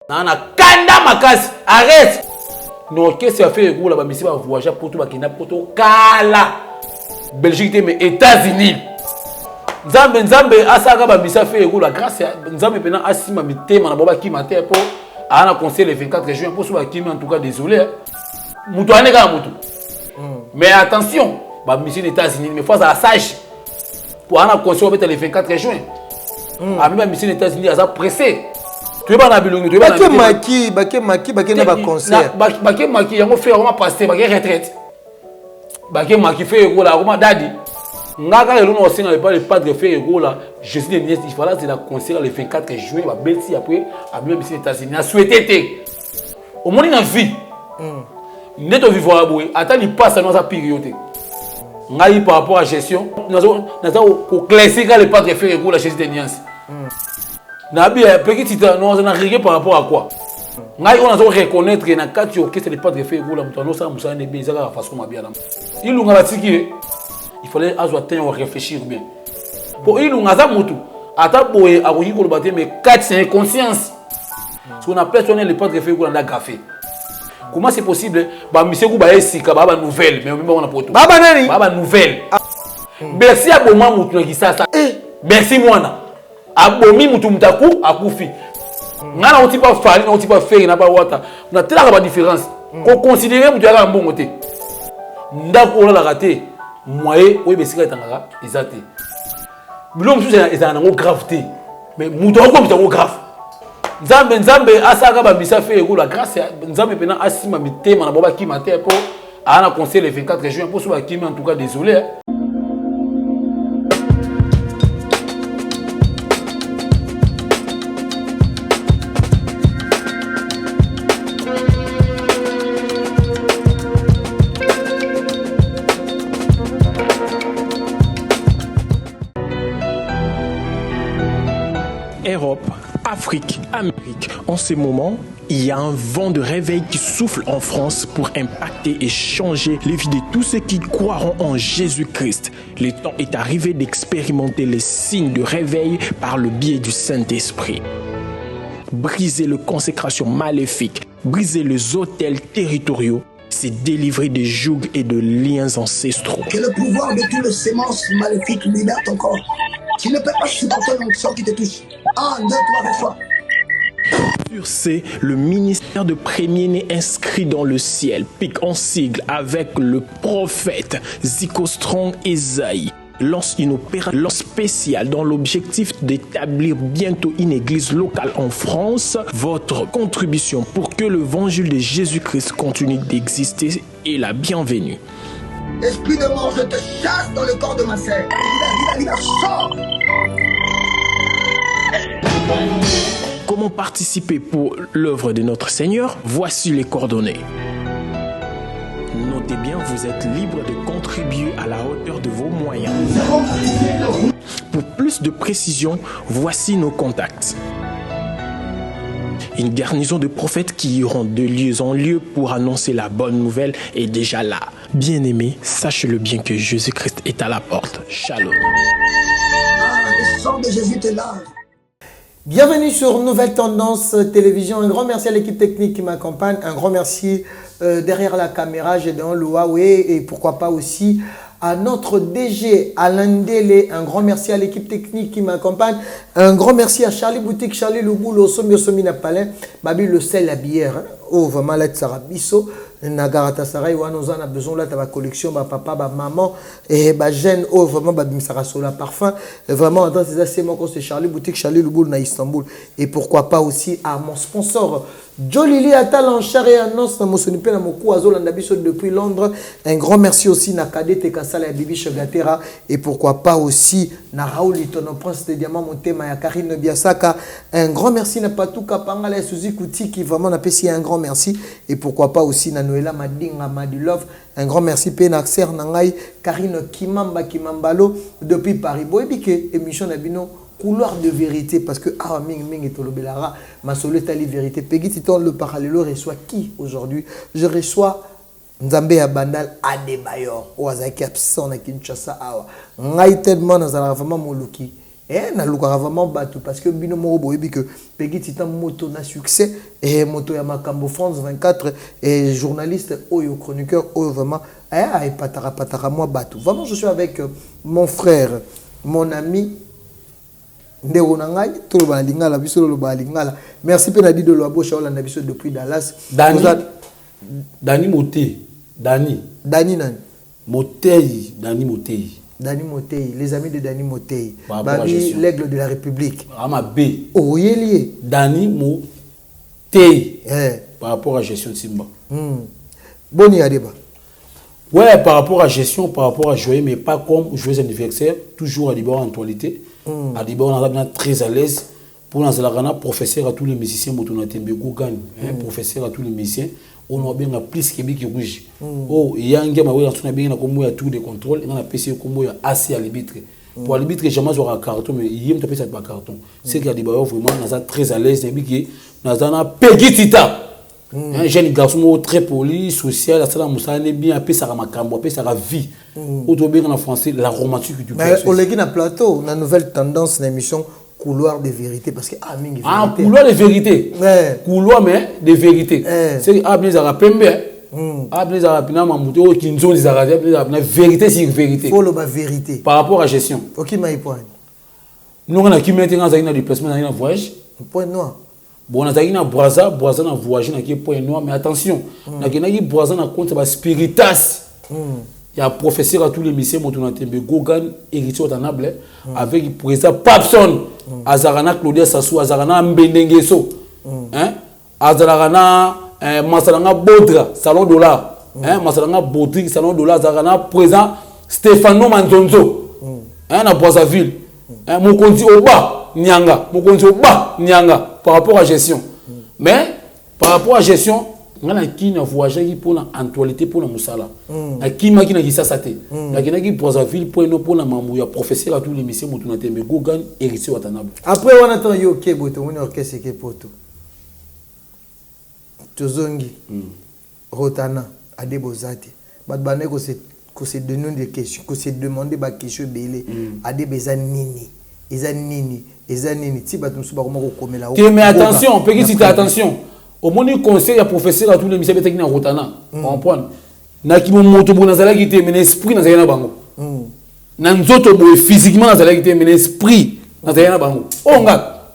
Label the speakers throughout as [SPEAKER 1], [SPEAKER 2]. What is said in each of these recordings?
[SPEAKER 1] Nana kanda makasi arrête. Non qu'est-ce que ça fait gros là-bas monsieur va voyager pour tout bakina pour tout kala. Belgique mais États-Unis. Nzambe asaka ba misa fait gros la grâce Nzambe pena asima mitema na boba ki matin pour ana conseil le 24 juin pour soba ki en tout cas désolé. Mutu aneka mutu. Mais attention, ba mission États-Unis mais faut ça sage. Pour ana conseil le 24 juin. A même mission États-Unis a pressé. Tu es pas na bilongi, tu es pas na
[SPEAKER 2] maki na ba concert.
[SPEAKER 1] Baké maki yango fait vraiment passer baké retraite. Baké maki fait gros là comment dadi. Ngaka le no singa le padre fait gros là, je suis né il fallait la concert le 24 juin ba belti après a même mission États-Unis a souhaité té. Au moins na vie. Neto vivre à boy, attends il passe dans sa période. Ngai par rapport à gestion, nazo ko classique le padre fait gros la gestion des nuances. Nabi petit non on a rien par rapport à quoi. Ngai on a reconnaître que na kati orchestre le padre fait gros la mutano ça musana ne bien ça la façon ma bien. Il lunga batiki il fallait avoir réfléchir bien. Pour il lunga za mutu ata boye akoyi ko le mais 4 c'est conscience. Ce qu'on appelle sonner le padre fait gros la graffé. Comment c'est possible ba monsieur ku ba esika ba nouvelle mais même on a poto.
[SPEAKER 2] Baba nani?
[SPEAKER 1] Baba nouvelle. Merci à boma mutu ki sasa. Merci mwana. Abomi mutu mutaku akufi. Ngana oti pas fali na oti pas faire na ba wata. Na tela ba différence. Ko considérer mutu ya mbongo te. Ndako la raté. Moye oyi besika etangaka ezate. Bilom sous ezana ngo gravité. Mais mutu ko mutu grave. Nzambe asaka ba misa fait ego la grâce Nzambe pena asima mitema na boba ki matin pour ana conseil le 24 juin pour soba ki en tout cas désolé.
[SPEAKER 3] Europe, Afrique, Amérique. En ce moment, il y a un vent de réveil qui souffle en France pour impacter et changer les vies de tous ceux qui croiront en Jésus-Christ. Le temps est arrivé d'expérimenter les signes de réveil par le biais du Saint-Esprit. Briser les consécrations maléfiques, briser les autels territoriaux, c'est délivrer des jougs et de liens ancestraux.
[SPEAKER 4] Que le pouvoir de toutes les sémences maléfiques libère ton corps. Tu ne peux pas supporter l'onction qui te touche. 1, 2, 3, 4.
[SPEAKER 3] Sur ce, le ministère de premier-né inscrit dans le ciel pique en sigle avec le prophète Zico Strong Esaïe lance une opération spéciale dans l'objectif d'établir bientôt une église locale en France. Votre contribution pour que l'évangile de Jésus-Christ continue d'exister est la bienvenue.
[SPEAKER 4] Esprit de mort, je te chasse dans le corps de ma sœur. Libère, sors.
[SPEAKER 3] Comment participer pour l'œuvre de notre Seigneur? Voici les coordonnées. Notez bien, vous êtes libre de contribuer à la hauteur de vos moyens. Pour plus de précision, voici nos contacts. Une garnison de prophètes qui iront de lieu en lieu pour annoncer la bonne nouvelle est déjà là. Bien-aimés, sachez-le bien que Jésus-Christ est à la porte. Shalom.
[SPEAKER 4] Le sang de Jésus te lave.
[SPEAKER 2] Bienvenue sur Nouvelle Tendance Télévision. Un grand merci à l'équipe technique qui m'accompagne. Un grand merci derrière la caméra, Gédéon Louaoué, et pourquoi pas aussi à notre DG Alain Dele. Un grand merci à l'équipe technique qui m'accompagne. Un grand merci à Charlie Boutique, Charlie Louboulou, Somi Napalin, Babi le sel, la bière. Oh, vraiment, là, Sarabiso. Nagarata Saray, on a besoin de la collection, papa, maman, et jeune, oh, vraiment, Misara Sola Parfum. Vraiment, dans ces assez moments, c'est Charlie Boutique, Charlie Louboul, na Istanbul. Et pourquoi pas aussi à mon sponsor, Jolili Atal en charré annonce, na Mosonipe, na Mokou, Azol, depuis Londres. Un grand merci aussi, na Kadete Kassala et Bibi Shogatera. Et pourquoi pas aussi, na Raoul Itono Prince de Diamant, Montema, ya Karine Biasaka. Un grand merci, na Patou Kapangala et Suzy Kouti, qui vraiment n'a pas si un grand merci. Et pourquoi pas aussi, na Noëlla Madinga Madulov. Un grand merci Penaxer Nangai Karine Kimambalo depuis Paris. Boébike émission Nabino couloir de vérité parce que ming et tolobelara ma soletali vérité. Peggy Titon le parallèle reçoit qui aujourd'hui? Je reçois Nzambe Abandal Adebayor Oazaki absent na Kinshasa awa. Ngai tellement nazala vraiment moluki et na luka vraiment bateau parce que bino moko boyebi que Peggy Titan moto na succès et moto ya makambo France 24 et journaliste oyo chroniqueur oyo vraiment et patara moi bateau. Vraiment je suis avec mon frère, mon ami ndeko na ngai to ba lingala biso lo ba lingala. Merci pe na di de lo abo shaola na biso depuis Dallas.
[SPEAKER 1] Dani Moté, Dani
[SPEAKER 2] nani?
[SPEAKER 1] Motei, Dani Motei.
[SPEAKER 2] Dani Motei, les amis de Dani Motei. Babi, l'aigle de la République.
[SPEAKER 1] Ama B.
[SPEAKER 2] Oh, il est lié.
[SPEAKER 1] Dani Motei. Par rapport à la gestion de Simba.
[SPEAKER 2] Boni Adeba.
[SPEAKER 1] Ouais, par rapport à la gestion, par rapport à jouer, mais pas comme jouer anniversaire. Toujours à Diba en actualité. À Diba, on est très à l'aise. Pour nous, professeur à tous les musiciens, professeur à tous les musiciens. On a bien plus que Biki Rouge. Oh, il y a un gars qui a bien un tour de contrôle. Il y a un PC qui a assez à l'arbitre. Pour l'arbitre, jamais aura un carton, mais il y a un peu de carton. C'est qu'il y a des barrières vraiment très à l'aise. Il y a un Peggy Tita. Un jeune garçon très poli, social, ça bien, après ça a vie. Autrement en français, la romantique que tu peux.
[SPEAKER 2] Mais au Légui, plateau, on a une nouvelle tendance d'émission. Couloir de vérité parce que
[SPEAKER 1] couloir de vérité couloir mais de vérité c'est abné za pembe abné za pina mamuto kinzo za vérité sur vérité
[SPEAKER 2] faut le vérité
[SPEAKER 1] par rapport à gestion
[SPEAKER 2] OK mai point
[SPEAKER 1] nous on a qui mettre dans un déplacement dans un voyage
[SPEAKER 2] point noir
[SPEAKER 1] bon on a na braza na voyage na qui point noir mais attention na qui braza na compte ba spiritas il y a professeur à tous les messieurs Motonatembe Gogan héritier Otanable avec le président Papson Azarana Claudia Sassou Azarana Mbendengeso hein Azarana Masalanga Bodra Salon Dollar hein Masalanga Bodri Salon Dollar Azarana président Stefano Manzonzo hein na Brazzaville hein Mokonzi Oba Nyanga par rapport à gestion mais par rapport à gestion ngana qui na voyagé pour la actualité pour la musala na qui ma qui na gisa saté na qui na qui Brazzaville pour no pour la mamu ya professeur à tous les messieurs Motonatembe Gogan héritier Watanabo
[SPEAKER 2] après on attend yo Keboto on orchestre Kepoto tozongi Rotana Adebozate bat bané ko se donner des questions ko se demander ba question belé Adebeza nini ezanini ti bat musuba ko moko komela
[SPEAKER 1] mais attention Peggy si attention au moni conseil à professeur à tous les messieurs qui na Rotana comprendre na ki moto bona zala ki te mais esprit na zala bango na nzoto bo physiquement na zala ki te mais esprit na zala bango onga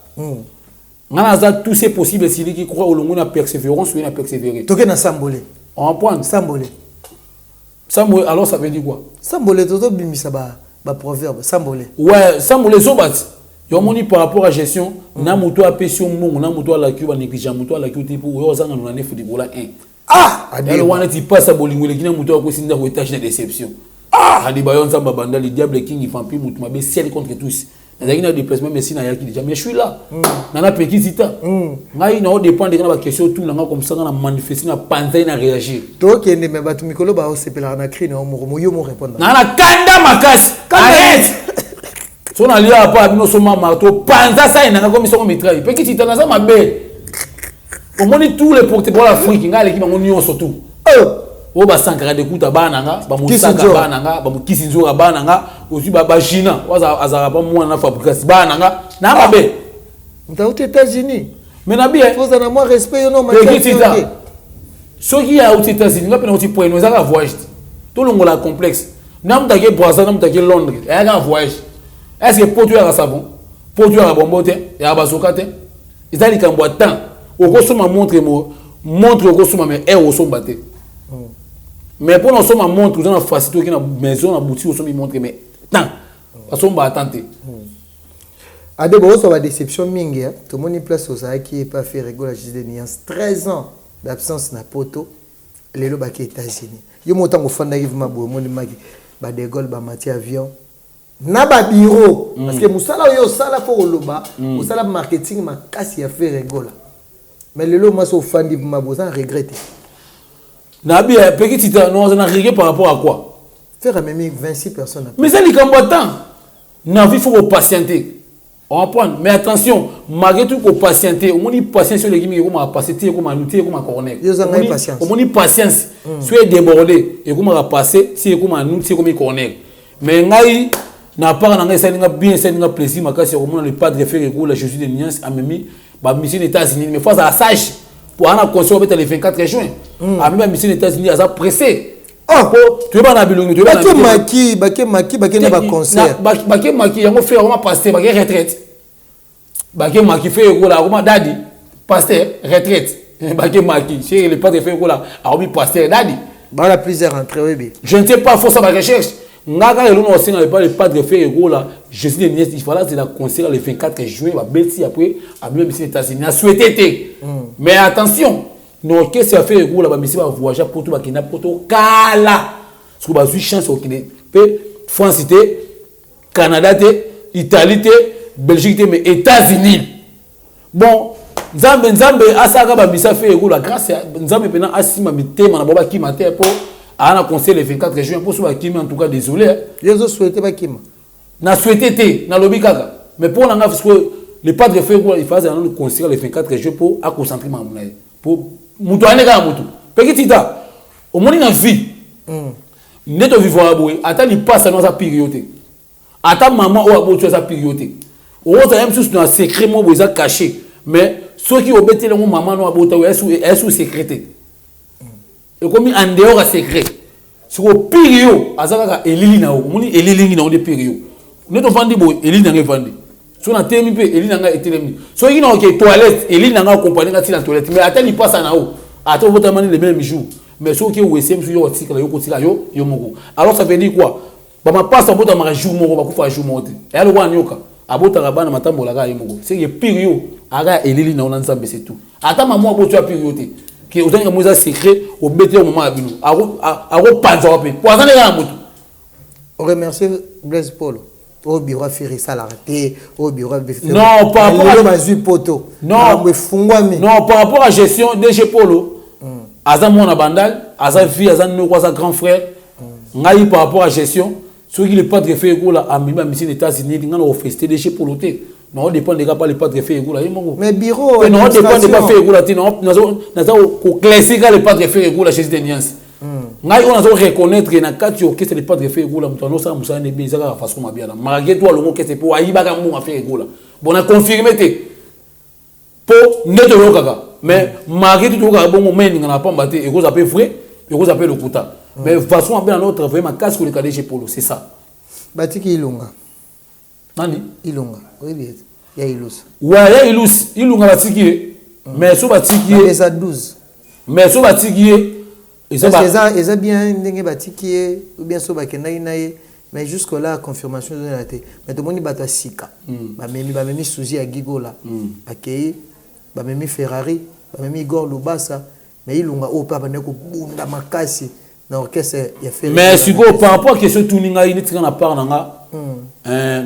[SPEAKER 1] ngana za tout c'est possible si qui croit au longo na persévérance ou na persévérer
[SPEAKER 2] toke na sambolé
[SPEAKER 1] on point
[SPEAKER 2] sambolé
[SPEAKER 1] alors ça veut dire quoi
[SPEAKER 2] sambolé toto bimisa ba proverbe sambolé
[SPEAKER 1] ouais sambolé zobat yo moni par rapport à gestion na moto apession mongo na moto la cuba négligent moto la cuba pour yo zanga na nefu de bola 1 elle wana ti passe à bolingo le kina moto ko sinda ko étage de déception hadi bayon zamba banda le diable king il fampi moto mabe ciel contre tous na zaki na déplacement mais si na yaki déjà mais je suis là na Peggy Tita ngai na dépend de na question tout na comme ça na manifester na panza na réagir
[SPEAKER 2] to kende me batu mikolo ba o sepela na cri na mo yo mo répondre
[SPEAKER 1] na kanda makasi arrête so na lia pa bino so mama to panza ça na comme ça on mitraille Peggy Tita na ça mabe au moins tous les porte-parole africains ngai l'équipe bango nyonso surtout o ba sankara de kuta bananga ba musaka bananga ba mukisinzo bananga aussi ba jina waza azara ba mwana na fabrication bananga na mabe
[SPEAKER 2] nta aux États-Unis
[SPEAKER 1] mais na bien
[SPEAKER 2] faut na moi respect non ma
[SPEAKER 1] so qui a aux États-Unis ngapena uti point nous za voyage tout le monde la complexe nam ta ke Brazza nam ta ke Londres et un voyage est-ce que pour tu as savon pour tu as bombote et abasokate izali kambo temps au kosoma montre au kosoma mais au sombate mais pour nous sommes montre dans la facilité qui na maison na boutique au sommi montre mais tant parce qu'on va attendre
[SPEAKER 2] Adebo so ba déception mingi tout monde place au ça qui est pas fait rigoler juste des nuances 13 ans d'absence na poto lelo ba ki États-Unis yo motango fanda ki vima bo monde maki ba de gol ba mati avion na ba bureau parce que musala yo sala pour loba musala marketing ma kasi ya faire rigoler mais lelo moi so fandi vima bo ça regretter
[SPEAKER 1] na bien Peggy Tita nous on a regret par rapport à quoi
[SPEAKER 2] faire même 26 personnes
[SPEAKER 1] mais ça les combattants na vie faut patienter on prend mais attention malgré tout qu'on patienter au moins patience sur les gars comme patienter comme lutter comme corner au moins patience soit débordé et comme passer si comme nous c'est comme corner mais ngai na part na ngai salinga bien salinga plaisir makasi au le padre fait que la Jésus de Niance a mis ba mission aux États-Unis mais faut ça sage pour ana conseil peut-être le 24 juin a mis ba mission aux États-Unis à ça pressé tu vas na bilongi tu vas
[SPEAKER 2] Bake na ba concert
[SPEAKER 1] Bake maki yango fait vraiment passer Bake retraite Bake maki fait que la comment dadi pasteur retraite Bake maki c'est le padre fait que la a mis pasteur dadi
[SPEAKER 2] ba la plusieurs entrées oui
[SPEAKER 1] je ne sais pas faut ça ba recherche Naga et l'on aussi n'avait pas le padre fait ego là. Je suis né il fallait c'est la concert le 24 juin. Va Betty après à même les États-Unis a souhaité. Mais attention, non que c'est fait ego là va monsieur va voyager pour tout va kina pour tout kala. Parce que va eu chance au Kenya. France était, Canada était, Italie était, Belgique était mais États-Unis. Bon, Nzambe asaka ba misa fait ego la grâce Nzambe pena asima mitema na baba ki maté pour a un conseil le 24 juin pour souhaiter Kimi en tout cas désolé.
[SPEAKER 2] Les autres souhaitaient pas Kimi.
[SPEAKER 1] Na souhaité na lobby kaka. Mais pour l'anga parce que le padre fait quoi il faisait un conseil le 24 juin pour à concentrer ma monnaie. Pour mutu aneka mutu. Petit ta. Au moins na vie. Neto vivre aboy ata li passe dans sa période. Ata maman ou abo tu sa période. Au autre même chose dans secret mo boza caché. Mais ceux qui obéissent le maman no abo ta est sous secrété. Et comme en dehors à secret sur le période azaka elili na omoni elili na on de période ne to vandi boy elili na vandi so na temi pe elili na etelemi so yi na ok toilette elili na accompagner ngati na toilette mais atali passe na o ato vota mani le même jour mais so ki wesem so yo tika yo kotika yo moko alors ça veut dire quoi ba ma passe abota ma jour moko ba kufa jour moko et alors wa nyoka abota rabana matambola ga yo moko c'est que période aga elili na on nzambe c'est tout ata maman aboto période que vous avez un secret au bêté au moment à Bino. À repanzer au pays. Pour ça, les gars,
[SPEAKER 2] on remercie Blaise Paul. Au bureau Ferry Salarté, au bureau
[SPEAKER 1] non, par rapport à
[SPEAKER 2] Poto.
[SPEAKER 1] Non, par rapport à la gestion DG Polo. Azan mon abandal, Azan fille, Azan nous quoi grand frère. Ngai par rapport à la gestion, ceux qui le pas de faire là, à même mission des États-Unis, ils ont offert DG Polo. Non, on dépend des gars pas les pas de faire là.
[SPEAKER 2] Mais bureau.
[SPEAKER 1] Non, on dépend des pas faire là. Non, nous classique les pas de faire là chez Denians. Ngai on a reconnaître que na kati que c'est les pas de faire là. Nous ça musa ne bien ça façon ma bien. Malgré toi le que c'est pour aïba ka mo faire là. Bon on a confirmé te. Pour ne te lokaka. Mais malgré tout ka bon moment ngana pas mbaté et cause appelle vrai, et cause appelle le kuta. Mais façon bien notre vraiment casse que le cadre chez Polo, c'est ça.
[SPEAKER 2] Batiki Ilunga.
[SPEAKER 1] Nani?
[SPEAKER 2] Ilunga. Oui, il y a Ilus.
[SPEAKER 1] Ouais, il y a Ilus. Ilunga batiki. Mais so batiki.
[SPEAKER 2] Mais ça 12.
[SPEAKER 1] Mais so batiki.
[SPEAKER 2] Et ça bien ndenge batiki ou bien so bakenda inaye. Mais jusque là confirmation de la tête. Mais tout le monde bata sika. Ba memi Suzy à Gigola. Akei ba memi Ferrari, ba memi Igor Lubasa. Mais Ilunga au papa ne ko bunda makasi.
[SPEAKER 1] Mais si vous par rapport à question tuninga il est en part nanga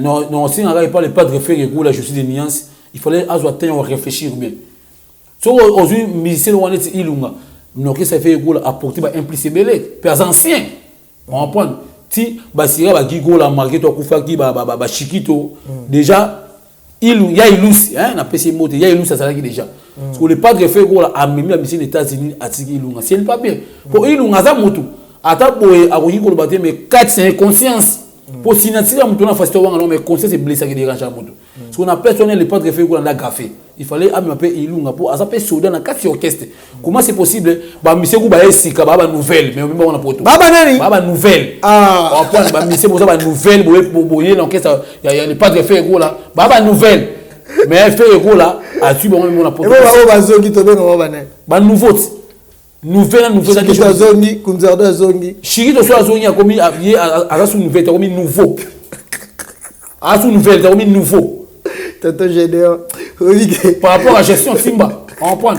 [SPEAKER 1] non si nanga pas le pas de référer que la justice de nuance il fallait attendre réfléchir bien so aujourd'hui musicien on est ilunga non que ça fait gola apporter ba impliquer belé pères anciens on prend ti basira ba gigola marqué to kufa ki ba chikito déjà il y a ilus hein na pc moto il y a ilus ça ça déjà parce que le pas de référé gola a même la mission des États-Unis a tiki ilunga c'est pas bien pour ilunga za moto ata boye akoki ko baté mais 4 conscience pour signature moto na fasto wanga non mais conscience est blessé qui dérange moto parce qu'on a personne le pas de référé gola na gafé il fallait m'appeler ilunga pour azape soudan na 4 orchestre comment c'est possible ba mission ku ba esika ba nouvelle mais même on a poto
[SPEAKER 2] baba nani
[SPEAKER 1] ba nouvelle on prend ba mission ba nouvelle boye l'orchestre il y a le pas de référé gola ba nouvelle mais fait ego là a tu bon mon apôtre
[SPEAKER 2] et ba zongi to benga
[SPEAKER 1] ba nouveau nouvelle
[SPEAKER 2] ça zongi kunzardo zongi
[SPEAKER 1] chiri to so zongi a commis a sous nouvelle to commis nouveau a sous nouvelle to commis nouveau
[SPEAKER 2] tonton Gédéon
[SPEAKER 1] par rapport à gestion Simba on prend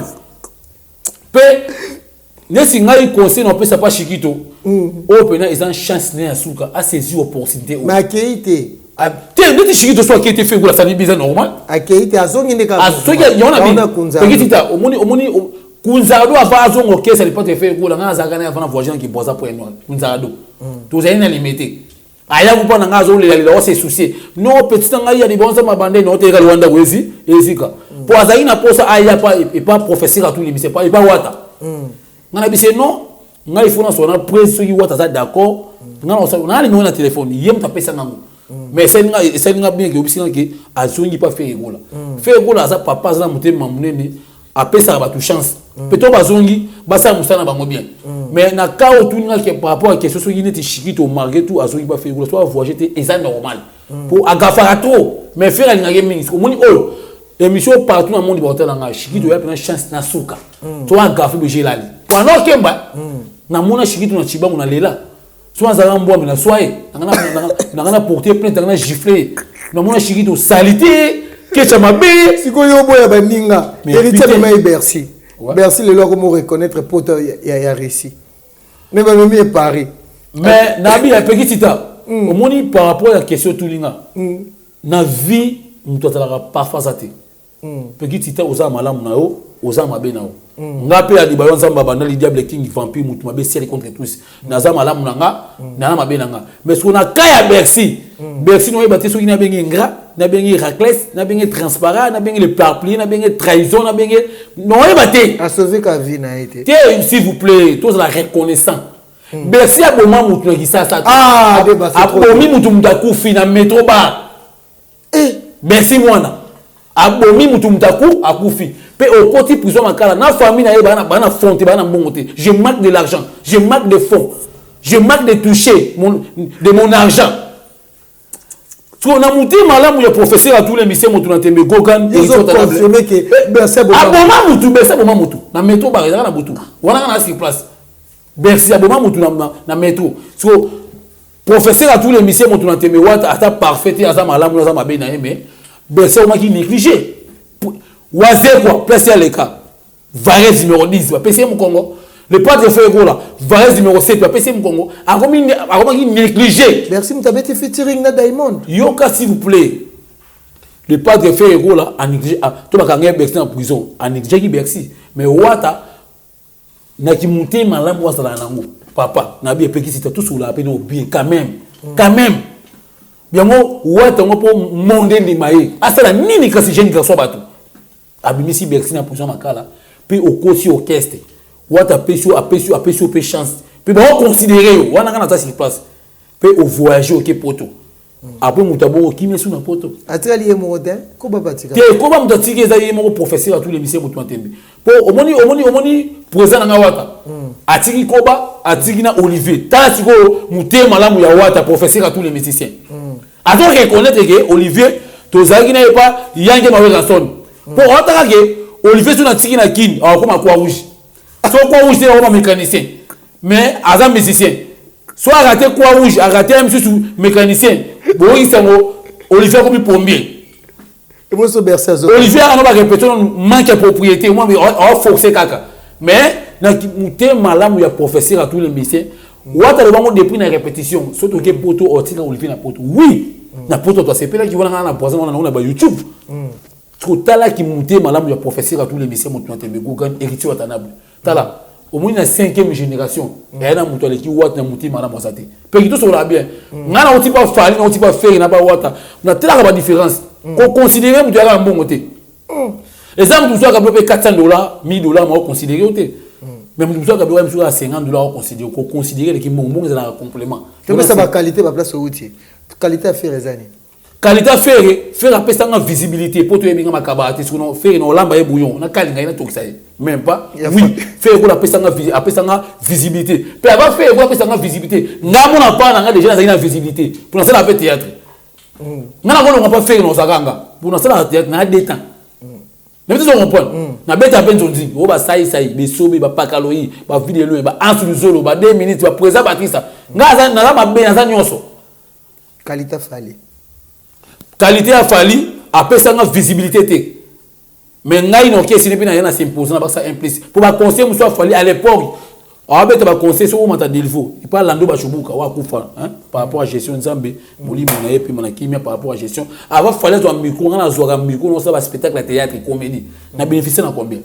[SPEAKER 1] pe ne singai conseil non peut ça pas chikito o pena ils ont chance ne asuka a saisir opportunité
[SPEAKER 2] ma keité
[SPEAKER 1] te chikito soit qui était fait pour la famille bizarre normal
[SPEAKER 2] a keité azongi ne ka
[SPEAKER 1] azoki yona kunza omoni kunzado ava azongo ke ça pas fait pour la ngazaka na avant voyager qui boza pour noir kunzado tous ayina limité aya ku pona ngazo le la se soucier no petit ngai ya libonza mabande no te ka Rwanda kwezi ezika pour azaina posa aya pas et pas professeur à tout limite c'est pas et pas wata ngana bise non ngai faut na sona presse qui wata ça d'accord ngana on a le téléphone yem ta pesa nango mais c'est bien que aussi que azongi pas faire égola faire égola ça papa ça monter mamunene après ça va tout chance peut-être bazongi basa musana bango bien mais na ka otuninga que par rapport à question so yinete chikito malgré tout azongi pas faire égola soit voyager c'est ça normal pour agafara trop mais faire alinga mingi ko moni oh émission partout dans le monde botel nga chikito ya pena chance na suka to agafa be jelali pendant kemba na mona chikito na chiba mona lela soit ça va mbwa na soye na porter plainte na gifler na mona chikito salité que ça m'a bé
[SPEAKER 2] siko yo boya baninga héritier de mai Bercy Bercy le loko mo reconnaître poto ya récit mais ba mi Paris
[SPEAKER 1] mais nabi a petit tita au moni par rapport à la question tulinga na vie muto tala parfois ça te petit tita oza malamu na yo oza mabe na yo ngape ya libayo nzamba bana li diable king vampire mutu mabe ciel contre tous naza malamu nanga na mabe nanga mais ce qu'on a kaya Bercy Bercy no yebate soki na bengi ngra na bengi raclès na bengi transparent na bengi le parapluie na bengi trahison na bengi no yebate
[SPEAKER 2] a sauver ka vie na été
[SPEAKER 1] s'il vous plaît tous la reconnaissant Bercy a bon mutu na kisasa
[SPEAKER 2] ah débat
[SPEAKER 1] a bomi mutu mutakufi na métro bar Bercy mwana abomi mutu mutaku akufi pe au côté prison makala na famille na yeba na fonte bana mbongote je manque de l'argent je manque de fonds je manque de toucher de mon argent so na muti malamu ya professeur à tous les lycées mutu na tembe gogan
[SPEAKER 2] ils ont confirmé que Bercy
[SPEAKER 1] aboma mutu na métro ba na butu wana na sur place Bercy aboma mutu na métro so professeur à tous les lycées mutu na tembe wata ata parfait ya malamu za mabe na mais Bercy on qui négligé Wazé quoi, placé à l'écart. Varese numéro 10, va passer mon Congo. Le pas de faire là, Varese numéro 7, va passer mon Congo. A comment négligé.
[SPEAKER 2] Merci, vous avez fait featuring na Diamond.
[SPEAKER 1] Yoka s'il vous plaît. Le pas de faire là, a négligé. Toi, quand on Bercy en prison, a négligé qui Bercy. Mais Wata, n'a qui monté malam wa sala nango. Papa, n'a bien péki c'était tout sur la peine au bien quand même. Quand même. Bien moi, Wata on peut monter ni maï. Ah ça la nini kasi jeune garçon bateau. Abimisi Bercy na position makala puis au kosi orchestre wata pesio pe chance puis ba considérer wana kana ta sur place puis au voyager au poto après mutabo ki mesu na poto
[SPEAKER 2] atali mo hotel ko ba batika
[SPEAKER 1] te ko ba mutati za yemo professeur à tous les lycées mutu antembe po omoni président na wata atiki koba atiki na Olivier ta siko mutema malamu ya wata professeur à tous les musiciens attends reconnaître que Olivier tozaki na pas yange mawe ranson pour entendre que Olivier sur la tiki na kin a comme quoi rouge soit quoi rouge c'est un mécanicien mais azam musicien soit raté quoi rouge a raté un sous mécanicien bon il s'en Olivier comme plombier
[SPEAKER 2] et moi so Bercy
[SPEAKER 1] Olivier a pas répéter manque de propriété moi on forcer kaka mais na muté malamu ya professeur à tous les musiciens wata le bango depuis na répétition surtout que poto otika Olivier na poto oui na poto toi c'est là qui vont na poison on a YouTube Tala qui montait malamu ya professeur à tous les lycées montant tembe gogan héritier watanable tala au moins la 5e génération et na muto qui wat na monter malamu wasate pe qui tout sur la bien ngana oti pas fali na oti pas faire na ba wata na tela ba différence ko considérer muto ya mbongo te exemple tout ça ka bloquer $400 $1000 ma considérer ote mais muto ça ka bloquer même sur $50 considérer ko considérer que mbongo za na complément
[SPEAKER 2] que ça va qualité ba place outil qualité à faire les années
[SPEAKER 1] qualité faire appel ça visibilité pour toi minga makabati ce qu'on fait no lamba e bouillon na kalinga ina tokisa même pas oui faire pour appel ça visibilité puis avant faire pour appel ça visibilité ngamo na pas na déjà na visibilité pour ça la théâtre ngana ko pas faire no sakanga pour ça la théâtre na détend mais tu comprends na beta penzondi o ba sai besobe ba pakaloyi ba vidéo ba ansuluzolo ba 2 minutes ba présent batisa ngaza na la mabe na za nyonso
[SPEAKER 2] qualité fallait
[SPEAKER 1] qualité a fallu après ça visibilité té mais ngai no kesi nepi na yana s'imposer na ba ça implice pour ba conseil muso a fallu à l'époque a beta ba conseil so mata delvo il pas lando ba chubuka wa kufa hein par rapport à gestion nzambe molimo na yepi mana kimia par rapport à gestion avant fallait to micro na zo ga micro no ça ba spectacle théâtre comédie na bénéficier na combien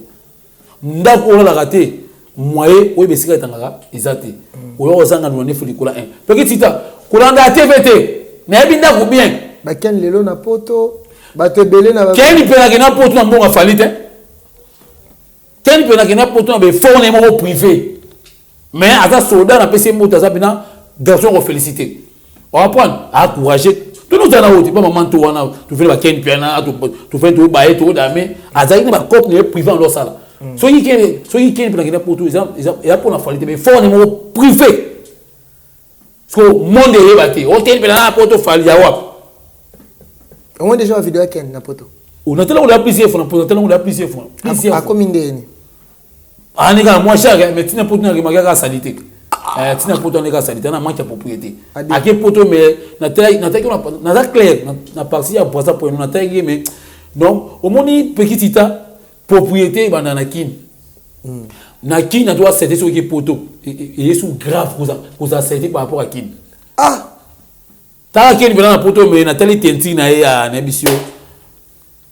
[SPEAKER 1] ndako la raté moyen o besika tangaka ezate o yo zanga no nefu likola 1 petit tita kolanda TVT na yebi ndako bien
[SPEAKER 2] baken lelo na poto bato belé na
[SPEAKER 1] ken pena ke na poto na mbonga falite ken pena ke na poto na be fone mo privé mais ata soldat na PC moto za bina garçon ko féliciter on va prendre à encourager tout nous allons pas maman tout wana tu fais la ken piana tu fais tout baé tout damé azaki ba cop ne privé en ça so yi ken pour pour tout ils a pour la qualité mais faut numéro privé parce que monde est battu on tel piana pour tout fali ya wap
[SPEAKER 2] on déjà vidéo ken na poto
[SPEAKER 1] on a tellement on a plusieurs fois on a tellement on a plusieurs fois
[SPEAKER 2] à combien de
[SPEAKER 1] ah les gars moi cher mais tu n'as pas de magasin sanité tu n'as pas de magasin sanité na manque de propriété à quel poto mais na taille na clair na partie à poser pour na taille mais donc au moni petit ta propriété banana kin na kin na doit céder sur qui poto et est sous grave pour ça céder par rapport à kin
[SPEAKER 2] ah
[SPEAKER 1] ta kin banana poto mais na taille tenti na ya na bisio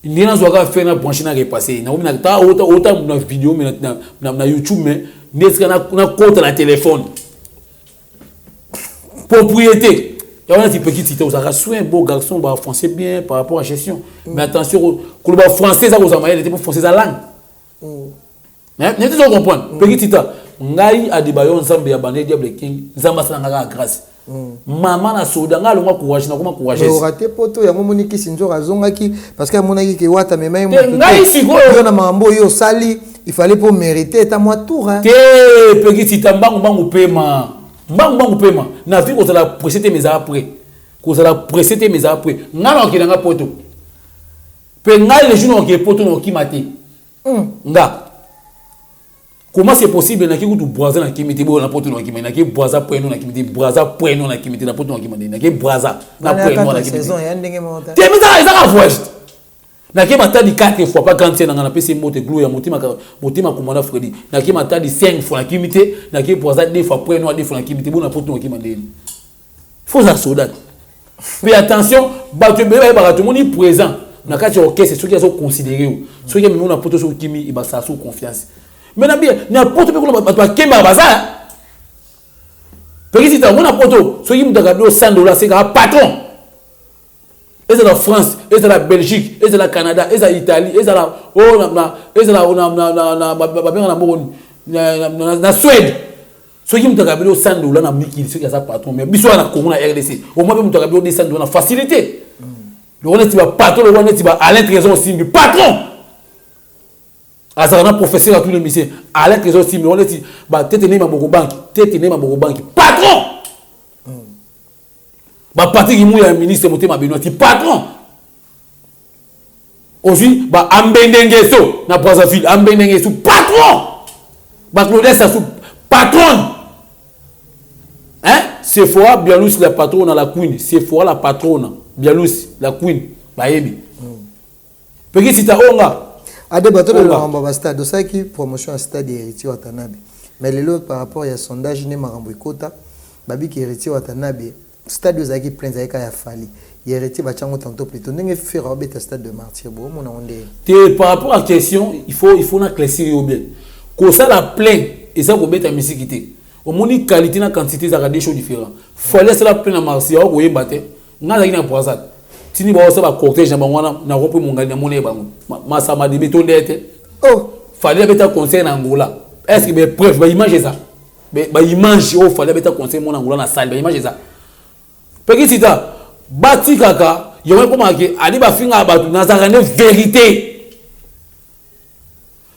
[SPEAKER 1] il n'a pas fait na brancher na repasser na on a ta autant na vidéo mais na YouTube mais n'est-ce qu'on a compte na téléphone propriété il y a un petit titre vous avez soin beau garçon va français bien par rapport à gestion mais attention que le français ça vous a moyen pour français la langue mais tu dois comprendre petit titre ngai adibayo ensemble ya bande diable king zamba sana ngaka grâce maman na soda ngalo ngwa courage na kuma courage
[SPEAKER 2] mais raté poto ya momoni ki sinzo azongaki parce que monaki ke wata mais même
[SPEAKER 1] ngai siko
[SPEAKER 2] na mambo yo sali il fallait pour mériter ta moi tour hein
[SPEAKER 1] te petit titre mbangu paiement mbangu paiement na vie ko la précéder mes après ko la précéder mes après ngalo ki nga poto pe ngai les jours qui poto no ki maté nga comment c'est possible na ki ku boisa na kimiti bo na poto no kimiti na ki boisa poeno na kimiti boisa poeno na kimiti na poto no kimiti na ki boisa na poeno na kimiti
[SPEAKER 2] saison ya ndenge monta
[SPEAKER 1] te misa eza voyage na ki matadi 4 fois pas quand na pesi mote glou ya motima komanda Freddy na ki matadi 5 fois na kimiti na ki boisa 2 fois poeno 2 fois na kimiti bo na poto no kimiti faut ça soda mais attention ba tu beba ba tout monde présent na kati orchestre ceux qui sont considérés ceux qui même na poto so kimi et ba ça sous confiance. Maintenant bien, n'importe quoi pas kemba bazar. Parce que si tu as un poto, ceux qui me donnent $100 c'est un patron. Et c'est la France, et c'est la Belgique, et c'est la Canada, et c'est l'Italie, et c'est la na Suède. Ceux qui me donnent $100 na miki, ceux qui ont patron mais biso na Congo na RDC. Au moins me donnent $100 na facilité. Le on est patron, le on est Alain Trésor aussi du patron. Azarana professeur à tous les lycées à la trésor si on dit bah tête né ma banque patron bah Patrick Mouya ministre Motema Benoît patron aujourd'hui bah Ambendengeso na Brazzaville Ambendengeso patron bah Claude Sassou patron hein Sephora Bialous la patronne à la queen Sephora la patronne Bialous la queen bah yebi petit si ta onga
[SPEAKER 2] Ade bateau de l'amba stade de ça qui promotion à stade héritier Watanabe mais les autres par rapport à sondage né marambo ikota babi qui héritier Watanabe stade de zaki plein zaki ya fali héritier ba chango tantôt plutôt n'enge faire un stade de martyr bon mon onde
[SPEAKER 1] te par rapport à question il faut na classifier au bien ko ça la plein et ça ko beta musique au moni qualité na quantité ça des choses différents fallait ça la plein na martyr ko yebate ngala kina poisson tini ba osaba cortège na bangwana na ropo mongali na mone bango masama de béton d'être
[SPEAKER 2] oh
[SPEAKER 1] fallait beta conseil na Angola est-ce que preuve ba image ça ba image oh fallait beta conseil mon Angola na salle ba image ça peki sita bati kaka yo ko marqué ali ba finga ba na zakane vérité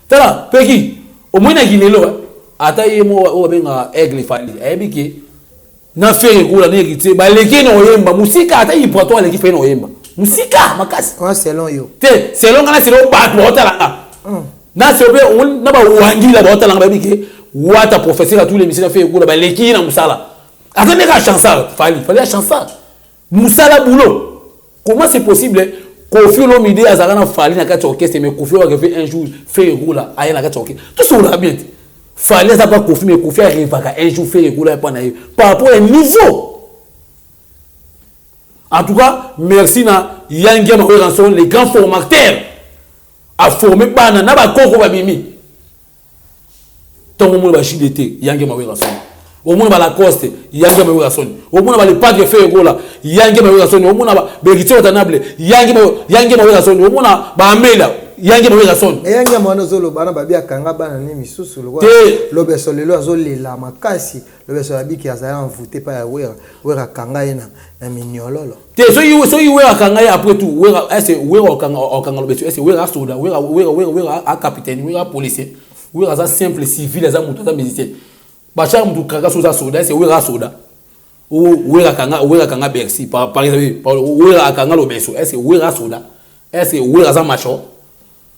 [SPEAKER 1] tala peki au moins na ginelo ata yemo o benga aigle fali ebiki na faire kula na héritier ba leki na oyemba musika ata yi prato leki fe na oyemba musika makasi
[SPEAKER 2] ouais selon yo
[SPEAKER 1] te selon kana selon ba otala na sobe on na ba wangila ba otala ba biki wata professeur à tous les missions fait kula ba leki na musala ata ne ka chansa fallait la chansa musala boulot comment c'est possible Kofi Olomide azakana fallait na kati orchestre mais Kofi a fait un jour fait kula aya na kati orchestre tout ça on bien fallait ça pas Kofi mais Kofi arrive un jour faire kula par rapport au niveau. En tout cas, merci na Yangia Maweranson les grands formateurs a formé bana na ba koko ba mimi. Ton mo ba chidete Yangia Maweranson. Au monde ba la coste Yangia Maweranson. Au monde ba le padre faire gola Yangia Maweranson. Au monde ba Berito Tanable Yangia Maweranson. Au monde ba Amela yangi ba wera son.
[SPEAKER 2] Et yangi mwana zolo bana babi akanga bana ni misusu lo. Lobeso lelo azolela makasi. Lobeso abiki azala envoûté par ya wera kanga ena na minyololo.
[SPEAKER 1] Te so yi wera kanga ya après tout wera est wera okanga lobeso est wera soda wera a capitaine wera policier wera za simple civil za mutu za musicien. Ba cha mutu kanga soda est wera soda. Wera kanga Bercy par exemple wera kanga lobeso est wera soda. Est wera za macho.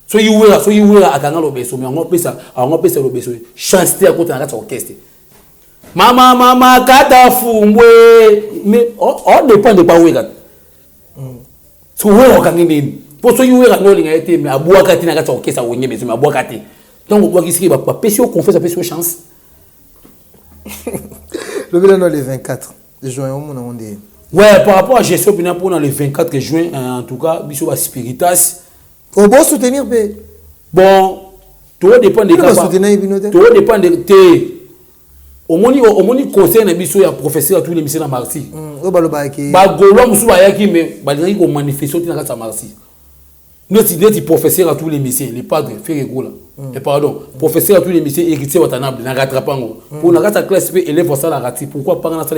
[SPEAKER 1] So yi wera akanga lobeso mais on pesa lobeso chance te à côté na kati orchestre. Mama kata fumbwe mais on dépend de pas wera. So wera okanga nini. Po so yi wera no linga ete mais abua kati na kati orchestre wenge beso mais abua kati. Donc on doit kisiki ba pesi o confiance pesi o chance.
[SPEAKER 2] Le bilan le 24 de juin au monde on dit.
[SPEAKER 1] Ouais, par rapport à gestion pour le 24 juin en tout cas, biso ba Spiritas.
[SPEAKER 2] Au bon soutenir B.
[SPEAKER 1] Bon, tout dépend des cas. Tout dépend de te. Au moni conseil na biso ya professeur tous les missions na Marcy.
[SPEAKER 2] O baloba ki.
[SPEAKER 1] Ba golo musu ba yaki mais ba diri ko manifester na kata Marcy. Notre professeur à tous les missions, les padres fait gola. Et pardon, professeur à tous les missions héritier watanable na rattrapango. Pour na kata classe pe élève ça la rati. Pourquoi pas na ça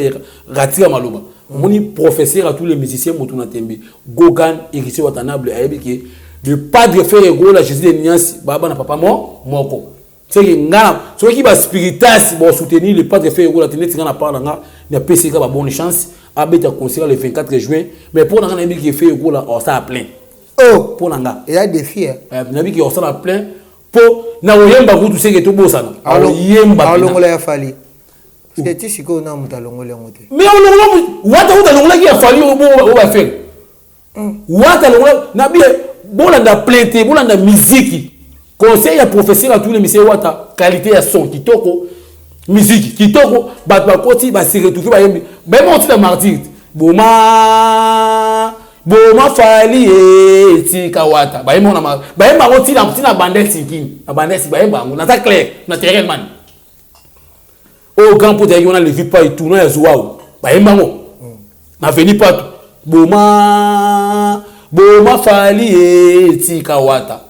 [SPEAKER 1] rati à maloba. Moni professeur à tous les musiciens motuna tembe. Gogan héritier watanable ayebiki le padre fait gola Jésus de Nias baba na papa moko. C'est que ngana ceux qui va Spiritas bon soutenir le padre fait gola tenir ngana parla nga na PCK ba bonne chance abeta concert le 24 juin mais pour ngana yebiki qui fait gola on ça plein.
[SPEAKER 2] Oh
[SPEAKER 1] pour nga
[SPEAKER 2] il y a des filles
[SPEAKER 1] nabi ki on ça plein pour na oyemba kutu seke to bosana
[SPEAKER 2] oyemba alongola ya fali parce que tu siko na mutalongola ngote
[SPEAKER 1] mais on wata longola ki ya fali o ba faire wata longola nabi bolanda plainte bolanda musique conseil ya professeur à tous les messieurs wata qualité ya son kitoko musique kitoko ba koti ba se retrouver ba yembi ba monti na martyr boma fali tika wata ba yemba na ba yemba ko tina bandette sinking na bandette ba yemba na ta clair na terrain man au grand pot on a le vit pas et tout na zoao ba yemba ngo na veni pas boma fali tika wata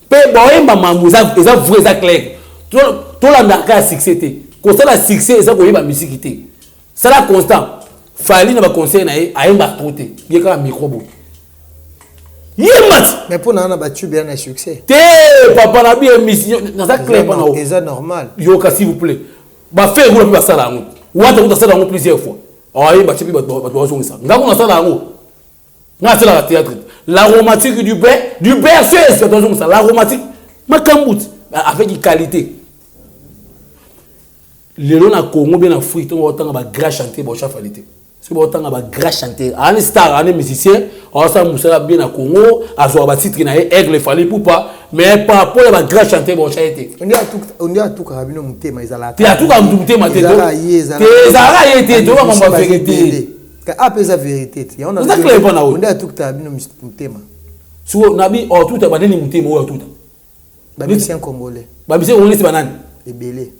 [SPEAKER 1] pe ba yemba mamuza eza vrai eza clair to la ndaka succès te ko ça la succès eza ko yeba musique te ça la constant fali na ba conseil na ye ayemba troté yeka micro yemat
[SPEAKER 2] mais pour na ba tube na succès
[SPEAKER 1] te papa na bien mission na ça clair pas na
[SPEAKER 2] c'est normal
[SPEAKER 1] yo ka s'il vous plaît ba faire vous ba sala ngo wata uta sala ngo plusieurs fois ayemba chipi ba zonga ngako na sala ngo na sala la théâtre l'aromatique du berceuse c'est donc ça l'aromatique makambut avec qualité lelo na Congo bien na fruit on autant ba grand chanter ba chafalité c'est ba autant ba grand chanter un star un musicien on ça musala bien na Congo azo ba titre na aigle fallait pour pas mais par rapport à ba grand chanter ba chanter
[SPEAKER 2] on a tout carabino mutema izala
[SPEAKER 1] te tout ka mutema te
[SPEAKER 2] ezala
[SPEAKER 1] yete to ba ma vérité
[SPEAKER 2] ka apesa vérité on a tout carabino mutema
[SPEAKER 1] so nabi o tout ba nini mutema o tout
[SPEAKER 2] ba musicien congolais
[SPEAKER 1] ba musicien congolais c'est banane
[SPEAKER 2] ebele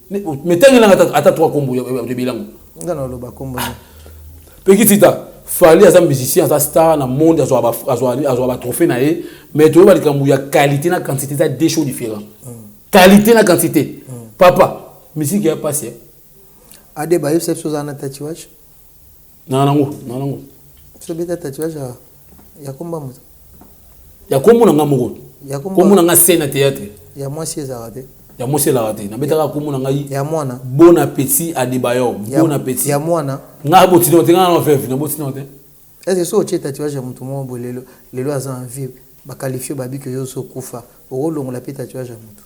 [SPEAKER 1] mais tangi na ata 3 kombo de bilango
[SPEAKER 2] ngana lo ba kombo
[SPEAKER 1] Pekitita fallait à un musicien à star dans le monde à trophée na ye mais tu vois il y a qualité na quantité ça deux choses différentes qualité na quantité papa musique est passé
[SPEAKER 2] ade ba yef chose na tatouage
[SPEAKER 1] non
[SPEAKER 2] so beta tatouage ya komba moto
[SPEAKER 1] ya kombo na ngamoko
[SPEAKER 2] ya
[SPEAKER 1] kombo na scène théâtre
[SPEAKER 2] ya moi si ezarate
[SPEAKER 1] ya moi c'est la raté na beta kombo na ngai
[SPEAKER 2] ya mwana
[SPEAKER 1] bon appétit à Debayo bon appétit
[SPEAKER 2] ya mwana
[SPEAKER 1] nga botino te nga na faire na botino te
[SPEAKER 2] est-ce so che tatouage ya mutu mo bolelo lelo aza en vie ba qualifier babi que yo so kufa o longola pe tatouage ya mutu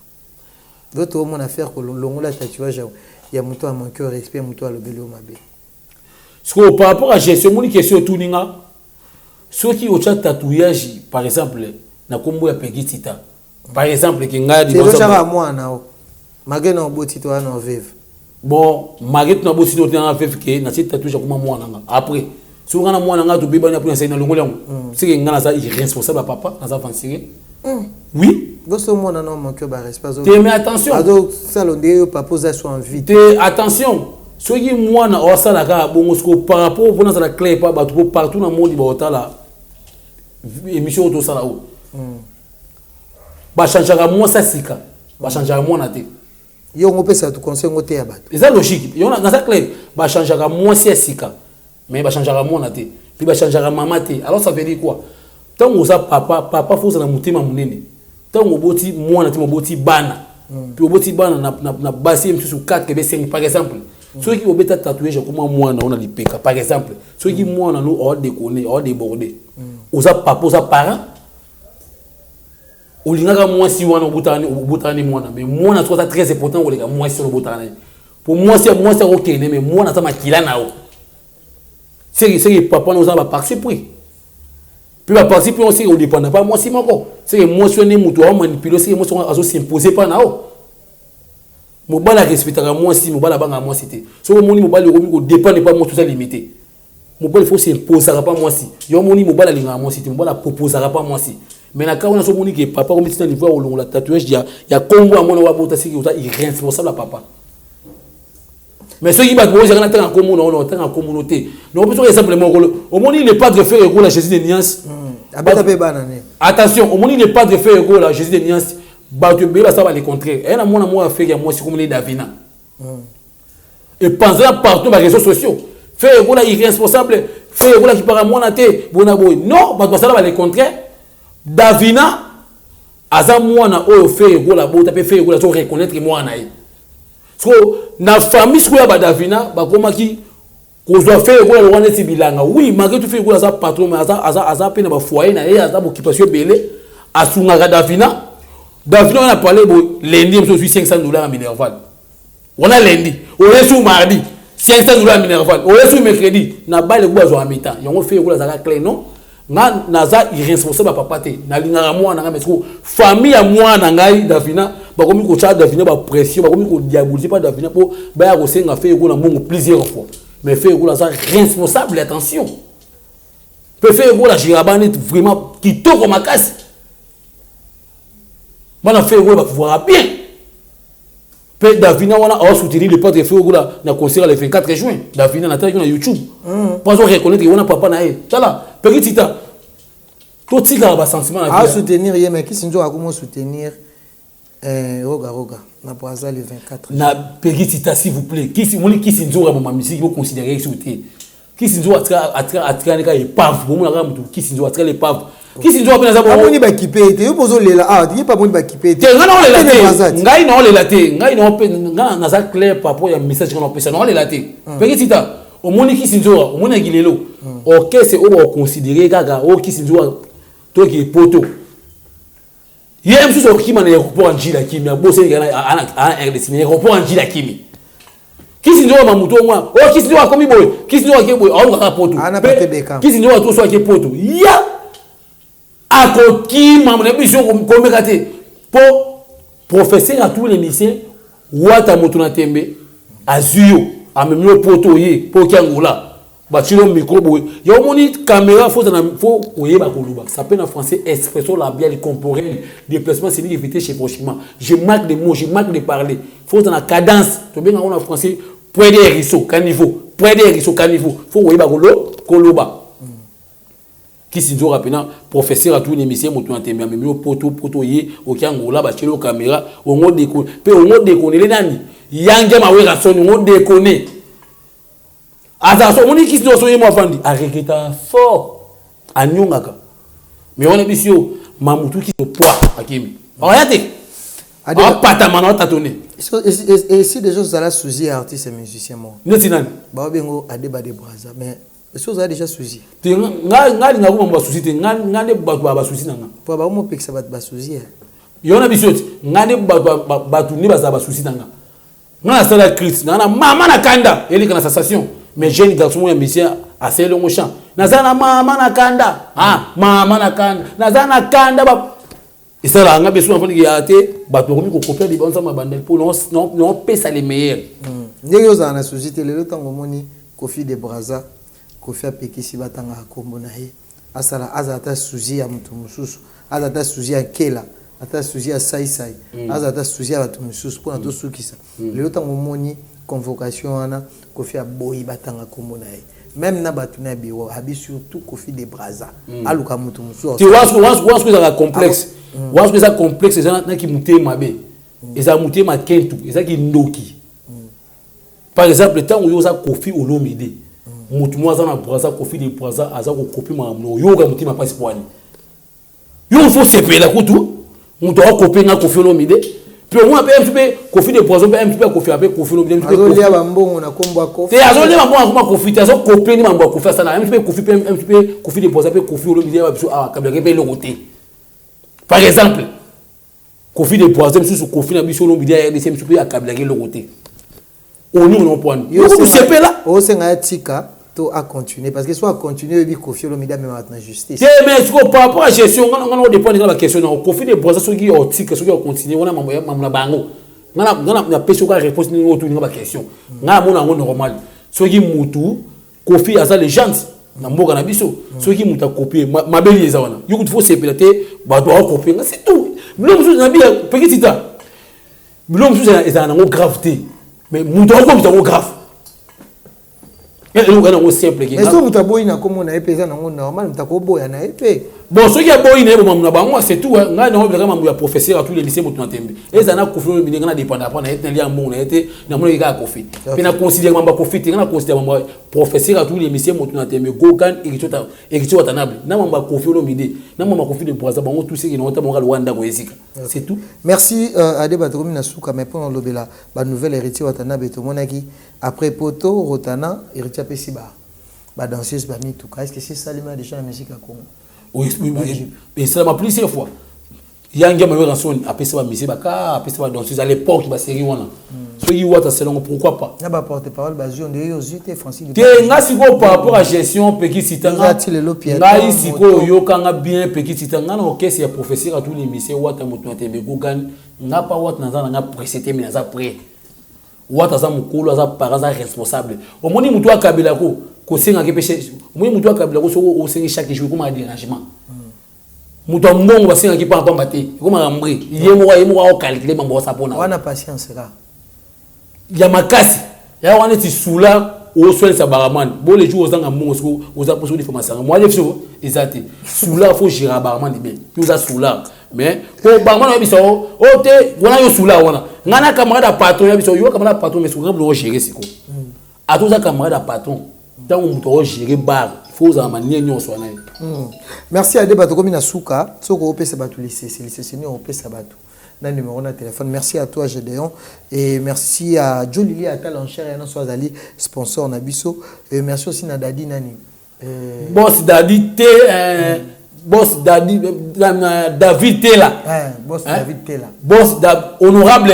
[SPEAKER 2] d'autres mon affaire ko longola tatouage ya mutu a manquer respect mutu a lobelo mabe
[SPEAKER 1] parce que par rapport à gestion mon question tout ninga ceux qui ont tatouage par exemple na kombo ya Pekitita par exemple ki nga di
[SPEAKER 2] bonso ba mwana o magena oboti to ana vive
[SPEAKER 1] bon maget na bosi to na vive ke na sita touche comme mwana nga après si on a mwana nga to bibana pour enseigner longo lango c'est que nga na ça irresponsable papa na ça fansirer oui
[SPEAKER 2] gosto mwana non manque ba respect
[SPEAKER 1] mais attention
[SPEAKER 2] ado salonde papa za so envie
[SPEAKER 1] attention ceux qui mwana o sala ka bongo sko par rapport au ça la clé pas ba tout partout dans monde ba otala émission to sala o ba changera moi ça sika ba changera moi na te
[SPEAKER 2] yo ngo pesa tu conseil ngo te ya bato
[SPEAKER 1] c'est logique yo na ça clair ba changera moi c'est sika mais ba changera moi na te puis ba changera maman te alors ça veut dire quoi tant que ça papa faut ça na mutima munene tant que boti moi na te mo boti bana puis boti bana na basi msusu 4 que 5 par exemple ceux qui obeta tatouage comme moi na on a lipeka par exemple ceux qui moi na nous hors déconner hors déborder oza papa oza parent olingaka moi si wana obutani mwana mais moi na trop très important oleka moi si obutani pour moi c'est OK mais moi na ta makila nao c'est papa nous a participer puis va participer aussi on dépend pas moi si moko c'est moi si on est mutu manipuler c'est moi azo s'imposer pas nao mobala respectera moi si mobala banga moi c'était so moni mobala ko dépend pas moi tout ça limité mobala faut s'imposer pas moi si yo moni mobala linga moi c'était mobala proposera pas moi si mais na quand on a so moni que papa comme si na niveau au la tatouage il y a combo à mon wa bota c'est irresponsable à papa mais ceux qui battent moi j'ai en communauté en communauté non peut simplement au moni il n'est pas de faire la Jésus de Niance attention au moni il n'est pas de faire la Jésus de Niance battu bela ça va les contraire et na moi fait ya moi c'est comme les Davina et penser partout les réseaux sociaux faire la irresponsable faire la qui par moi na té bona boy non battu ça va les contraire Davina aza moi na o faire la bota peut faire la to reconnaître moi na e so na famille ce ya ba Davina ba koma ki ko zo faire la wana tibilanga oui malgré tout faire la ça patron mais aza pe na ba foyer na e aza occupation belé asunga Davina Davina on a parlé lundi on suis $500 à Minerval on a lundi on est sous mardi $500 à Minerval on est sous mercredi na ba le bois en mi-temps on fait la ça clair non na naza irresponsable papa te na lingaka mwana nga mais famille ya mwana ngai Davina ba komi ko cha Davina ba pression ba komi ko diaboliser pas Davina pour ba ya ko senga fait ko na mongo plusieurs fois mais fait ko la ça responsable attention peut faire ko la jirabane vraiment kitoko makasi bana fait ko ba pouvoir bien peut Davina wana a soutenir le padre fait ko la na concert le 24 juin Davina na télé na YouTube pour reconnaître que on a papa na e tala petit ta tout tika ba sentiment
[SPEAKER 2] à soutenir yé mais qui sinjo a comment soutenir roga na poisa le 24
[SPEAKER 1] na petit ta s'il vous plaît qui sinjo ma musique vous considérer soutenir qui sinjo atra neka epave bon na mutu qui sinjo atra epave qui sinjo apena za bon
[SPEAKER 2] boni ba kipé te yo pozo lela ah tu pas boni ba kipé
[SPEAKER 1] te ngana on lela te ngai no lela te ngai no pe ngana na za clair par rapport ya message qu'on appelle ça no lela te petit ta au moni qui sinjo au moni ngilelo OK c'est au considérer gaga o qui sinjo to ki poto yem sous qui man aéroport en jila kimi a bossé ana RDC mais aéroport en jila kimi qui sinjo ma muto moi o qui sinjo comme boy qui sinjo ke boy au ga poto
[SPEAKER 2] ana pete beka
[SPEAKER 1] qui sinjo to so ke poto ya akoki mamna biso comme kate pour professeur à tous les lycées wata muto na tembe azuyo a même poto ye pour kiangola batilo micro boy ya moni caméra faut oyeba koluba ça peut en français expression labiale corporelle déplacement c'est éviter chez prochainement je marque des mots je marque de parler faut dans la cadence to bien en français point de riso caniveau point de riso caniveau faut oyeba koluba qui sinjo rapena professeur à tous les lycées moto antemia même poto ye okiangola batilo caméra ongo déconner pe ongo déconner les nani yange mawera soni ongo déconner attention on dit qui doit soyer moi vandi a regretté fort a nyongaka mais on est bisio mamutu qui se poids akimi regardez a pata mana tatonné
[SPEAKER 2] et si déjà ça la souci artiste et musicien moi
[SPEAKER 1] netinani
[SPEAKER 2] ba bengo adeba de braza mais est-ce que vous avez déjà souci
[SPEAKER 1] te ngali ngakuma ba souci te ngane ba souci nanga
[SPEAKER 2] pour ba mo pekisa ba souci
[SPEAKER 1] yona bisio ngane ba tuni ba souci nanga ngana sala Christ ngana mama na kanda eli kana sensation mais jeune garçon ya musicien assez long chant nazana mama na kanda mama na kanda nazana kanda ba isala nga besoin enfant qui a été ba to ko copier di bonsa ma bandel pour non pesa les meilleurs
[SPEAKER 2] ndenge za na société le tango moni Kofi de Braza Kofi apekisi batanga kombo na ye asala azata suji ya mutu mususu azata suji ya kela ata suji ya sai azata suji ya batu mususu pour to sukisa le tango moni convocation wana Kofi aboyi batanga kombo na ye même na batu na biro abi surtout Kofi de Braza aluka mutu mususu
[SPEAKER 1] tu vois ce que ça complexe Wa so ça complexe ça na ki muté mabe. Eza muté ma kentu, eza ki ndoki. Par exemple, le temps où yoza Kofi Olomide. Mutu mwaza na braza Kofi de braza aza ko kopi ma no yoga muté ma passe poani. Yo faut sepela kutu. Mutu wa kopi na Kofi Olomide. Puis on appelle un petit peu Kofi de poison, un petit peu Kofi avec Kofi Olomide.
[SPEAKER 2] Azolia bambongo na kombo Kofi.
[SPEAKER 1] C'est azolia bambongo na Kofi, tu as copié ni mambo Kofi ça na un petit peu Kofi un petit peu Kofi de poison avec Kofi Olomide à kabla pe le côté. Par exemple, Kofi de poison sur Kofi na biso Olomide à RDC un petit peu à kabla le côté. On nous non point. Yo c'est là.
[SPEAKER 2] O senga tika to a continuer parce que soit continuer bi Kofi Olomide même maintenant justice.
[SPEAKER 1] Mais par rapport à gestion on dépend de la question na Kofi de poison ceux qui ont tika ceux qui ont continuer on a mamna bango. Na pêche ka réponse ni autour de la question. Na mona ngo normal. Ceux qui mutu Kofi asa les gens na mboka na biso ceux qui muta copier mabeli eza wana. Yo faut sepelater ba doit copier c'est tout. Bilom sous na bien petit temps. Bilom sous eza na gravité. Mais mutu ko bizango grave. Et nous on simple qui.
[SPEAKER 2] Mais so muta boy na comme on a épé ça na normal muta ko boy na épé.
[SPEAKER 1] Bon ceux qui a boy na ba bango c'est tout hein. Nga na vraiment ya professeur à tous les lycées mutu na tembe. Et ça na Kofi Olomide na dépendre pas na été li ambo na été na mo ka Kofi. Puis na considérer mamba Kofi na considérer mamba professeur à tous les lycées mutu na tembe Gogan Ekito Watanabe. Na mamba Kofi Olomide na mamba Kofi de Boisa bango tous ceux qui n'ont pas monga Rwanda ko ezika. C'est tout.
[SPEAKER 2] Merci Ade Batokomi na suka mais pour lobela ba nouvelle héritier Watanabe to monaki après Poto Rotana héritier Pesiba. Ba danseuse ba mituka est-ce que c'est ça les déjà la musique à Congo?
[SPEAKER 1] Oui, et ça m'a plusieurs fois. Il y a un gars qui m'a dit après ça va musique baka après ça va danseuse à l'époque ba série wana. Ceux qui voient selon pourquoi pas.
[SPEAKER 2] Na ba porte-parole ba Zion de Yosite Francis.
[SPEAKER 1] Te nga siko par rapport à gestion peki sitanga. Nga siko yo kanga bien peki sitanga na orchestre ya professeur à tous les lycées wata mutu na tembe gogan nga pa wata na nga précédé mais na prêt. Wata za mukolo za parents responsable. Au moni mutu akabela ko senga ke péché. Moni mutu akabela ko so o sengi chaque jour comme un dérangement. Mutu mbongo ba senga ki pa mbate. Comme un mbri. Yemo wa calculer mambo sa pona.
[SPEAKER 2] Wana patience là.
[SPEAKER 1] Ya makasi. Ya wana ti soula o swel sa baraman. Bon les jours ozanga mbongo oza poso di formation. Moi les so ezati. Soula faut gérer baraman di bien. Nous a soula. Mais pour baraman ya biso o te wana yo soula wana. Ngana camarade patron ya biso yo camarade patron mais souvent le gérer siko. A tous camarade patron. Tant on doit gérer bar, il faut ça manier nyo so na.
[SPEAKER 2] Merci Ade Batokomi na suka. Soko opesa batu lycée, c'est nous opesa batu. Na numéro na téléphone. Merci à toi Gédéon et merci à Joe Lili Atal en chair et na soazali sponsor na biso et merci aussi na Dadi nani.
[SPEAKER 1] Boss Dadi T Boss Dadi David Tela.
[SPEAKER 2] Boss David Tela.
[SPEAKER 1] Boss honorable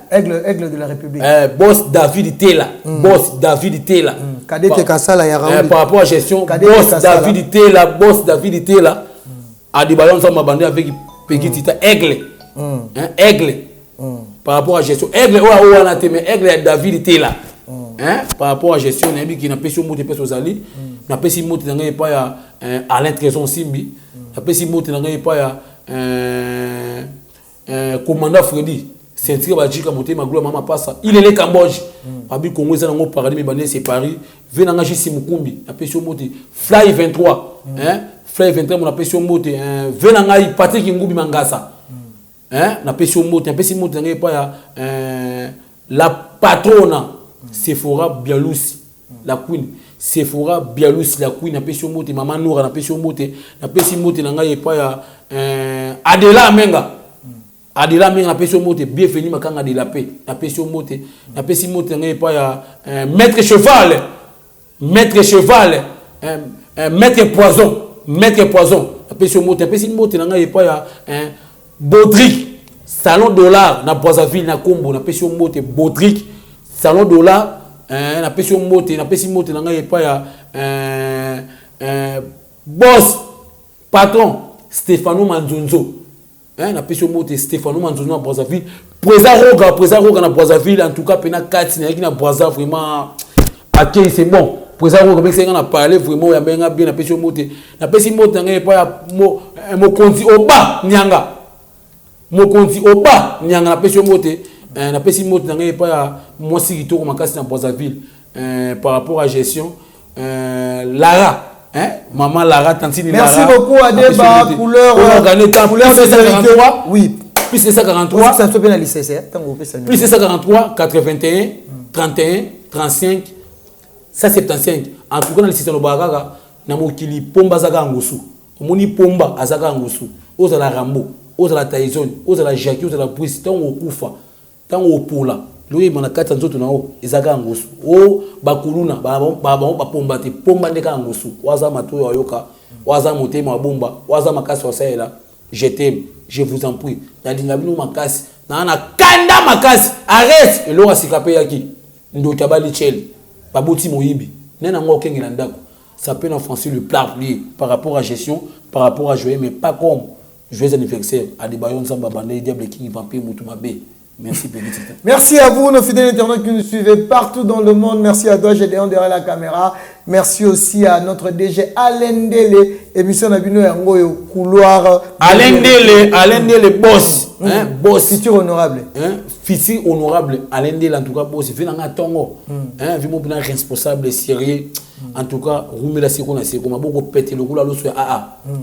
[SPEAKER 2] Aigle de la République.
[SPEAKER 1] Boss David Tela. Boss David Tela.
[SPEAKER 2] Kadete Kassala ya Raoul.
[SPEAKER 1] Par rapport à gestion, Boss David Tela, Boss David Tela a des ballons ça m'a bandé avec petit Tita Aigle. Aigle. Par rapport à gestion, Aigle on a témé Aigle David Tela. Par rapport à gestion, on a dit qu'il n'a pas si mot de personnes ali, n'a pas si mot de n'ai pas ya Alain Trésor Simbi, n'a pas si mot de n'ai pas ya commandant Freddy. C'est très basique à monter ma gloire maman passe. Il est le Cambodge. Abi Congo ça n'ont paradis mais bandé c'est Paris. Venez en agir Mukumbi. Appelle sur moté Fly 23. Fly 23 mon appelle sur moté. Venez en aïe Patrick Ngoubi Mangasa. Appelle sur moté. Appelle sur moté n'ai pas la patronne Sephora Bialousi la queen. Sephora Bialousi la queen. Appelle sur moté maman Noura appelle sur moté. Appelle sur moté n'aïe pas Adela Menga. Adela Menga appelle sur moté bienvenue makanga de la paix. Appelle sur moté. Appelle sur moté n'aïe pas maître cheval. Maître cheval. Maître poison. Maître poison. Appelle sur moté. Appelle sur moté n'aïe pas Baudric. Salon dollar na Brazzaville na Combo na pesi moté Baudric salon dollar na pesi moté na ngai pa boss patron Stefano Manzonzo na pesi moté Stefano Manzonzo na Brazzaville présent roga na Brazzaville en tout cas pena 4 na Brazzaville vraiment accueil c'est bon présent roga mais c'est on a parlé vraiment ya benga bien na pesi moté na ngai pa mo konzi oba nyanga mokonzi oba nyanga na pesi moté na pesi moté ngai pa ya mwasi kitoko makasi na Brazzaville par rapport à gestion Lara Hein? Maman Lara, Tantine
[SPEAKER 2] Merci
[SPEAKER 1] Lara.
[SPEAKER 2] beaucoup Adeba, couleur
[SPEAKER 1] de 143.
[SPEAKER 2] Oui.
[SPEAKER 1] Plus de 143.
[SPEAKER 2] Ça se fait dans l'ICC.
[SPEAKER 1] Plus de 143, 81, 31, 35, 175. En tout cas, dans le système de Bagaga, Namokili Pomba Zaga Angosu. Moni Pomba Azaga Angosu. Ozala Rambo, Ozala Tyson, Ozala Jackie, Ozala Pris, tant au Koufa, tant au Poula. Lui, il y a 400 autres nao, Ezaga Angosu. Oh, Bakuluna, Pomba, Pomba Neka Angosu. Waza Matou Yoka, Waza Motema Bomba, Waza Makasi Osaela. Je t'aime, je vous en prie. Nadinabino Makasi, Nana Kanda Makasi, arrête! Et l'on a sikapé Yaki, Ndokabali Chel, Baboti Mohibi, Nena Mokengi Landako. Ça peut enfoncer le plat par rapport à gestion, par rapport à jouer, mais pas comme joyeux anniversaire à des baillons Zamba Bandé, Diable King, Vampire, Moutoumabé. Merci, Petit.
[SPEAKER 2] Merci à vous, nos fidèles internautes qui nous suivez partout dans le monde. Merci à toi, Gédéon, derrière la caméra. Merci aussi à notre DG Alain Dele, émission Nabino Yango, couloir.
[SPEAKER 1] Alain Dele, boss. Hein, boss.
[SPEAKER 2] Futur honorable.
[SPEAKER 1] Hein, futur honorable. Alain Dele, en tout cas, boss. Il fait un tongo. Hein, vraiment responsable, sérieux. En tout cas, Roumé la Siko, on a beaucoup pété le goût là, l'autre,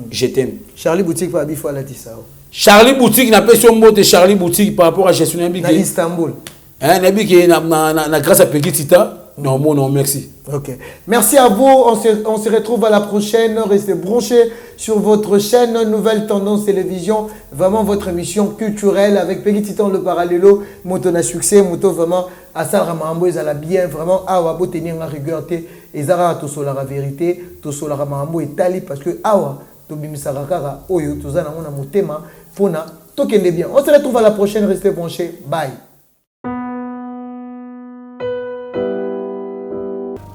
[SPEAKER 1] je t'aime.
[SPEAKER 2] Charlie Boutique, pas bifo à la Tissao.
[SPEAKER 1] Charlie Boutique, n'a pas son mot de Charlie Boutique par rapport à gestion
[SPEAKER 2] à Istanbul.
[SPEAKER 1] Hein, grâce à Peggy Tita. Non, non, merci.
[SPEAKER 2] Ok. Merci à vous. On se retrouve à la prochaine. Restez branchés sur votre chaîne Nouvelle Tendance Télévision. Vraiment votre émission culturelle avec Peggy Titan le Parallelo. Moto na succès. Moto vraiment à ça Ramambo. Ils allaient bien. Vraiment. Awa beau tenir en rigueur. Ils allaient tout sur la vérité. Tout sur la Ramambo et Tali parce que Awa. Tobimisakara. Oyo. Tout ça na mona motema. Fona. Tokende bien. On se retrouve à la prochaine. Restez branchés. Bye.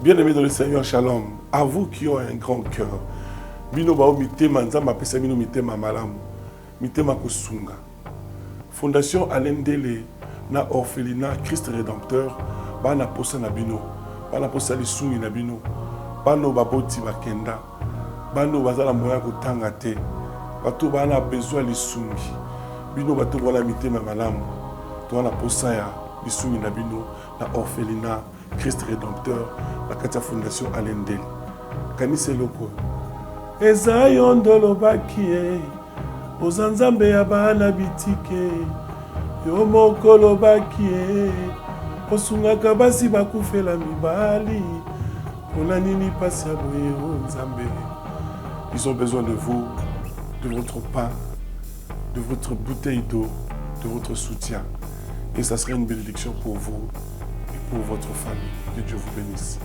[SPEAKER 5] Bien-aimés dans le Seigneur, shalom. À vous qui ont un grand cœur. Bino bao mitema nzamba pesa bino mitema malamu. Mitema kusunga. Fondation Alain Dele na orphelinat Christ Rédempteur bana posa na bino. Bana posa lisungi na bino. Bano baboti bakenda. Bano bazala moya kotanga te. Bato bana besoin lisungi. Bino bato wala mitema malamu. To na posa ya lisungi na bino na orphelinat Christ Rédempteur, la Katia Fondation Alain Dele. Kanise loko. Eza yondolo bakie, ozanzambe ya bana bitike, yo mokolo bakie, osungaka basi bakufela mibali, pona nini pasi ya boye o nzambe. Ils ont besoin de vous, de votre pain, de votre bouteille d'eau, de votre soutien. Et ça serait une bénédiction pour vous. Pour votre famille. Que Dieu vous bénisse.